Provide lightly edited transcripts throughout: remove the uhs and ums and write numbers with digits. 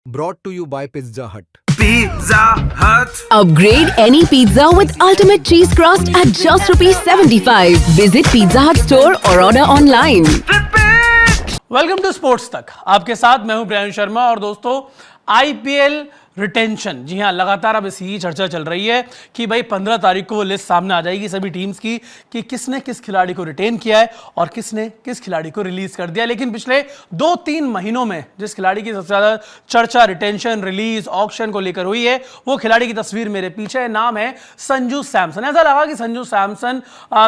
Brought to you by Pizza Hut. Pizza Hut. Upgrade any pizza with ultimate cheese crust at just ₹75. Visit Pizza Hut store or order online. Welcome to sports Tak, आपके साथ मैं हूं प्रियांशु शर्मा। और दोस्तों, IPL retention, जी हाँ, लगातार अब इसी चर्चा चल रही है कि भाई 15 तारीख को वो लिस्ट सामने आ जाएगी सभी टीम्स की कि किसने किस खिलाड़ी को रिटेन किया है और किसने किस खिलाड़ी को रिलीज कर दिया। लेकिन पिछले 2-3 महीनों में जिस खिलाड़ी की सबसे ज्यादा चर्चा रिटेंशन, रिलीज, ऑक्शन को लेकर हुई है, वो खिलाड़ी की तस्वीर मेरे पीछे है। नाम है संजू सैमसन। ऐसा लगा कि संजू सैमसन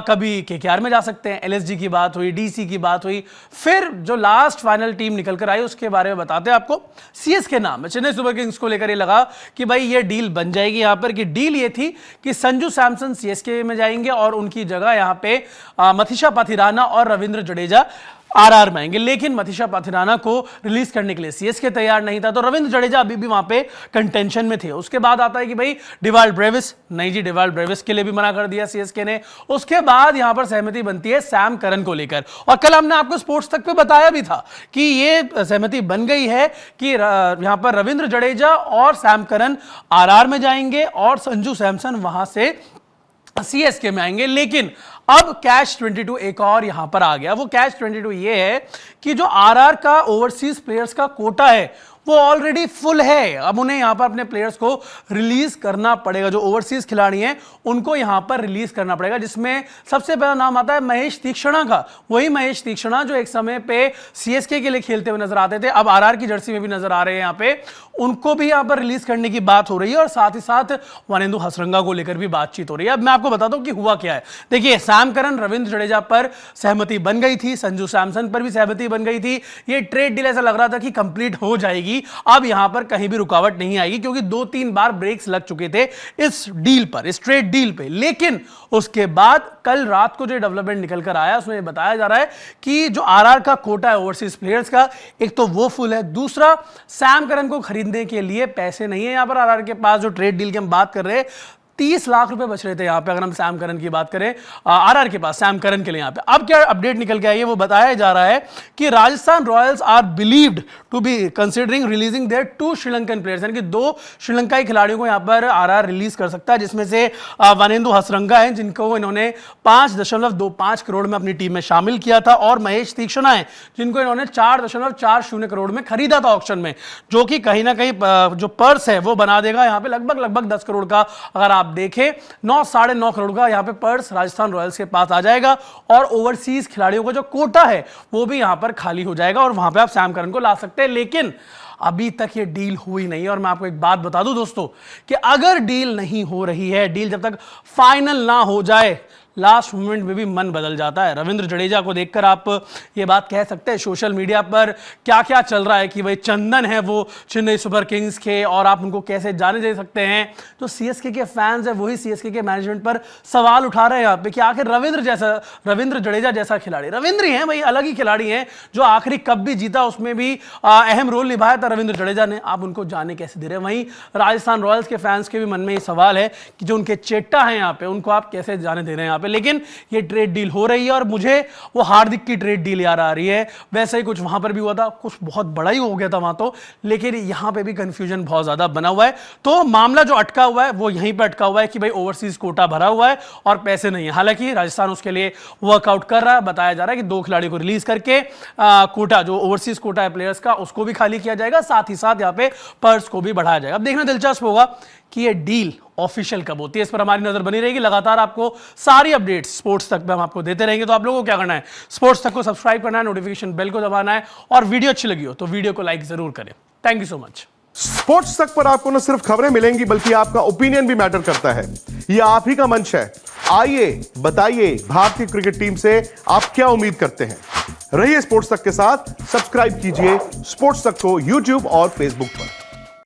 कभी केकेआर में जा सकते हैं। एलएसजी की बात हुई, डीसी की बात हुई, फिर जो लास्ट फाइनल टीम निकल कर आई उसके बारे में बताते हैं आपको। सीएसके नाम है, चेन्नई सुपर किंग्स को लेकर लगा कि भाई ये डील बन जाएगी। यहां पर कि डील ये थी कि संजू सैमसन सीएसके में जाएंगे और उनकी जगह यहां पे मथीशा पाथिराना और रविंद्र जडेजा आरआर में आएंगे। लेकिन मथीशा पाथिराना को रिलीज करने के लिए सीएसके तैयार नहीं था, तो रविंद्र जडेजा अभी भी वहां पे कंटेंशन में थे। उसके बाद आता है कि भाई डिवाल्ड ब्रेविस, नहीं जी, डिवाल्ड ब्रेविस के लिए भी मना कर दिया सीएसके ने। उसके बाद यहां पर सहमति बनती है सैम करन को लेकर, और कल हमने आपको स्पोर्ट्स तक पे बताया भी था कि ये सहमति बन गई है कि यहां पर रविंद्र जडेजा और सैम करन आरआर में जाएंगे और संजू सैमसन वहां से सीएसके में आएंगे। लेकिन अब कैच 22 एक और यहां पर आ गया। वो कैच 22 ये है कि जो आरआर का ओवरसीज प्लेयर्स का कोटा है वो ऑलरेडी फुल है। अब उन्हें यहां पर अपने प्लेयर्स को रिलीज करना पड़ेगा। जो ओवरसीज खिलाड़ी हैं उनको यहां पर रिलीज करना पड़ेगा, जिसमें सबसे पहला नाम आता है महेश तीक्ष्णा का। वही महेश तीक्ष्णा जो एक समय पे सीएसके के लिए खेलते हुए नजर आते थे, अब आरआर की जर्सी में भी नजर आ रहे हैं यहां पे। उनको भी यहां पर रिलीज करने की बात हो रही है और साथ ही साथ वानेंदु हसरंगा को लेकर भी बातचीत हो रही है। अब मैं आपको बता दूं कि हुआ क्या है। देखिए, सैम करन, रविंद्र जडेजा पर सहमति बन गई थी, संजू सैमसन पर भी सहमति बन गई थी। ये ट्रेड डील ऐसा लग रहा था कि कंप्लीट हो जाएगी। अब यहां पर कहीं भी रुकावट नहीं आएगी, क्योंकि 2-3 बार ब्रेक्स लग चुके थे इस डील पर, इस ट्रेड डील पे। लेकिन उसके बाद कल रात को जो डेवलपमेंट निकल कर आया उसमें बताया जा रहा है कि जो आरआर का कोटा है ओवरसीज प्लेयर्स का, एक तो वो फुल है, दूसरा सैम करन को खरीदने के लिए पैसे नहीं है यहां पर आरआर के पास। जो ट्रेड डील की हम बात कर रहे हैं, 30 लाख रुपए बच रहे थे यहां पे, अगर हम सैम करन की बात करें आरआर के पास, सैम करन के लिए यहां पे। अब क्या अपडेट निकल के आई है, वो बताया जा रहा है कि Rajasthan Royals are believed to be considering releasing their 2 Sri Lankan players, यानी कि 2 श्रीलंकाई खिलाड़ियों को यहां पर आरआर रिलीज कर सकता है, जिसमें से वानेंदु हसरंगा है, जिनको इन्होंने 5.25 करोड़ में अपनी टीम में शामिल किया था, और महेश तीक्ष्णा है, जिनको इन्होंने 4.40 करोड़ में खरीदा था ऑक्शन में, जो कि कहीं ना कहीं जो पर्स है वो बना देगा यहां पे लगभग 10 करोड़ का। अगर आप देखें 9-9.5 करोड़ का यहां पे पर्स राजस्थान रॉयल्स के पास आ जाएगा, और ओवरसीज खिलाड़ियों का जो कोटा है वो भी यहां पर खाली हो जाएगा, और वहां पे आप सैम करन को ला सकते हैं। लेकिन अभी तक ये डील हुई नहीं है। और मैं आपको एक बात बता दूं दोस्तों, कि अगर डील नहीं हो रही है, डील जब तक फाइनल ना हो जाए, लास्ट मोमेंट में भी मन बदल जाता है। रविंद्र जडेजा को देखकर आप ये बात कह सकते हैं, सोशल मीडिया पर क्या क्या चल रहा है कि भाई चंदन है वो चेन्नई सुपर किंग्स के, और आप उनको कैसे जाने दे सकते हैं। तो सीएसके के फैंस है वही सीएसके के मैनेजमेंट पर सवाल उठा रहे हैं यहाँ पे कि आखिर रविंद्र जडेजा जैसा खिलाड़ी, रविंद्र ही है भाई, अलग ही खिलाड़ी हैं, जो आखिरी कप भी जीता उसमें भी अहम रोल निभाया था रविंद्र जडेजा ने, आप उनको जाने कैसे दे रहे हैं। वहीं राजस्थान रॉयल्स के फैंस के भी मन में ये सवाल है कि जो उनके चेट्टा हैं यहाँ पे, उनको आप कैसे जाने दे रहे हैं। लेकिन ये ट्रेड डील हो रही है, और मुझे वो हार्दिक की ट्रेड डील याद आ रही है। वैसे ही कुछ वहां पर भी हुआ था, कुछ बहुत बड़ा ही हो गया था वहां तो, लेकिन यहां पे भी कंफ्यूजन बहुत ज्यादा बना हुआ है। तो मामला जो अटका हुआ है वो यहीं पे अटका हुआ है कि भाई ओवरसीज कोटा भरा हुआ है और पैसे नहीं है। हालांकि राजस्थान उसके लिए वर्कआउट कर रहा है। बताया जा रहा है कि 2 खिलाड़ी को रिलीज करके कोटा, जो ओवरसीज कोटा है प्लेयर्स का, उसको भी खाली किया जाएगा, साथ ही साथ यहाँ पे पर्स को भी बढ़ाया जाएगा। अब देखना दिलचस्प होगा कि ये डील ऑफिशियल कब होती है, इस पर हमारी नजर बनी रहेगी। लगातार आपको सारी अपडेट्स स्पोर्ट्स तक पे हम आपको देते रहेंगे। तो आप लोगों को क्या करना है, स्पोर्ट्स तक को सब्सक्राइब करना है, नोटिफिकेशन बेल को दबाना है, और वीडियो अच्छी लगी हो तो वीडियो को लाइक जरूर करें। Thank you so much. Sports तक पर आपको न सिर्फ खबरें मिलेंगी, बल्कि आपका ओपिनियन भी मैटर करता है। यह आप ही का मंच है। आइए बताइए, भारतीय क्रिकेट टीम से आप क्या उम्मीद करते हैं। रहिए स्पोर्ट्स तक के साथ, सब्सक्राइब कीजिए स्पोर्ट्स तक को यूट्यूब और फेसबुक पर।